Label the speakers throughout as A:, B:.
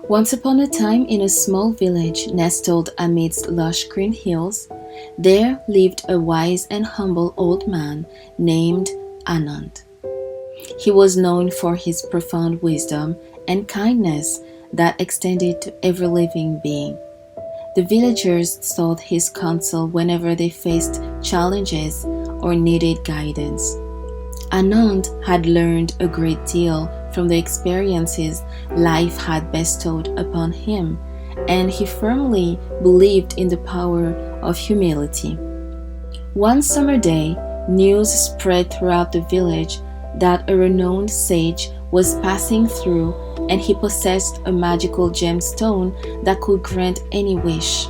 A: Once upon a time, in a small village nestled amidst lush green hills, there lived a wise and humble old man named Anand. He was known for his profound wisdom and kindness that extended to every living being. The villagers sought his counsel whenever they faced challenges or needed guidance. Anand had learned a great deal from the experiences life had bestowed upon him, and he firmly believed in the power of humility. One summer day, news spread throughout the village that a renowned sage was passing through, and he possessed a magical gemstone that could grant any wish.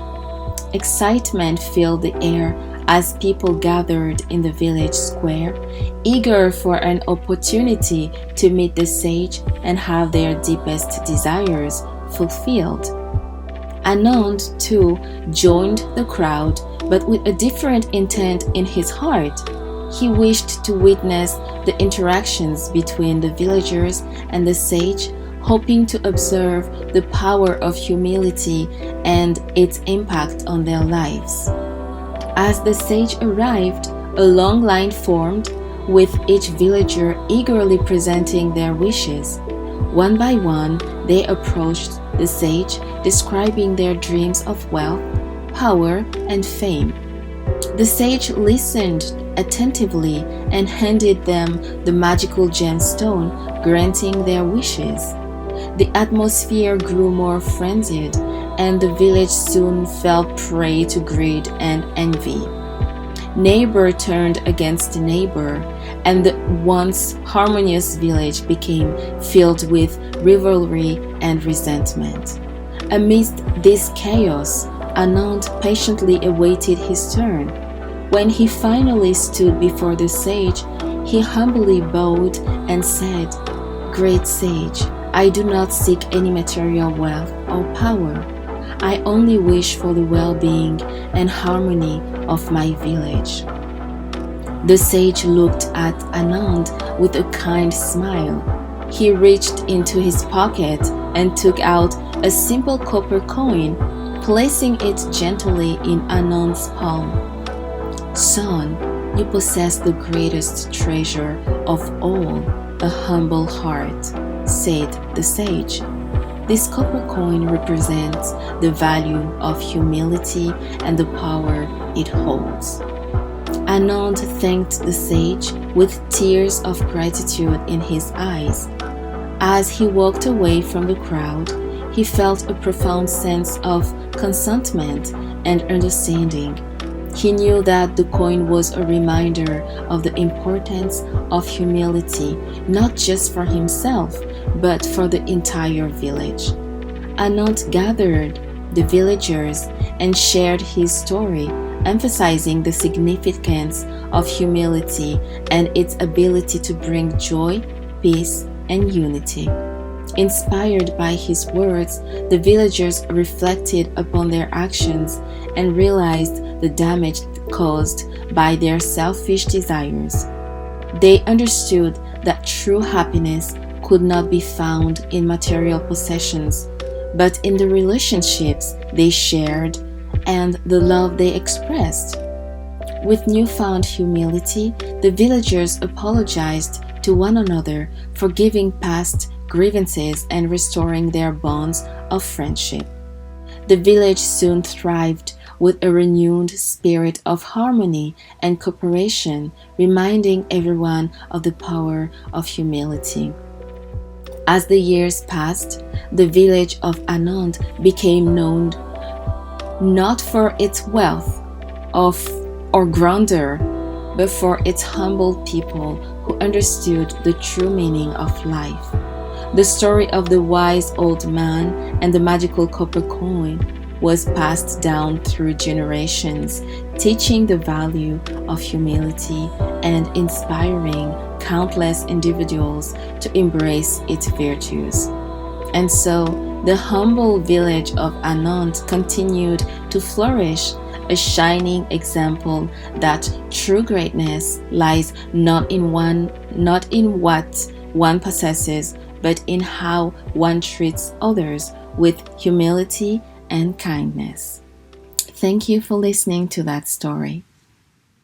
A: Excitement filled the air as people gathered in the village square, eager for an opportunity to meet the sage and have their deepest desires fulfilled. Anand, too, joined the crowd, but with a different intent in his heart. He wished to witness the interactions between the villagers and the sage, hoping to observe the power of humility and its impact on their lives. As the sage arrived, a long line formed, with each villager eagerly presenting their wishes. One by one, they approached the sage, describing their dreams of wealth, power, and fame. The sage listened attentively and handed them the magical gemstone, granting their wishes. The atmosphere grew more frenzied, and the village soon fell prey to greed and envy. Neighbor turned against neighbor, and the once harmonious village became filled with rivalry and resentment. Amidst this chaos, Anand patiently awaited his turn. When he finally stood before the sage, he humbly bowed and said, "Great sage, I do not seek any material wealth or power. I only wish for the well-being and harmony of my village." The sage looked at Anand with a kind smile. He reached into his pocket and took out a simple copper coin, placing it gently in Anand's palm. "Son, you possess the greatest treasure of all, a humble heart," said the sage. This copper coin represents the value of humility and the power it holds. Anand thanked the sage with tears of gratitude in his eyes. As he walked away from the crowd, he felt a profound sense of contentment and understanding. He knew that the coin was a reminder of the importance of humility, not just for himself, but for the entire village. Anand gathered the villagers and shared his story, emphasizing the significance of humility and its ability to bring joy, peace, and unity. Inspired by his words, the villagers reflected upon their actions and realized the damage caused by their selfish desires. They understood that true happiness could not be found in material possessions, but in the relationships they shared and the love they expressed. With newfound humility, the villagers apologized to one another, forgiving past grievances and restoring their bonds of friendship. The village soon thrived with a renewed spirit of harmony and cooperation, reminding everyone of the power of humility. As the years passed, the village of Anand became known not for its wealth or grandeur, but for its humble people who understood the true meaning of life. The story of the wise old man and the magical copper coin was passed down through generations, teaching the value of humility and inspiring countless individuals to embrace its virtues. And so, the humble village of Anand continued to flourish, a shining example that true greatness lies not in what one possesses, but in how one treats others with humility and kindness. Thank you for listening to that story.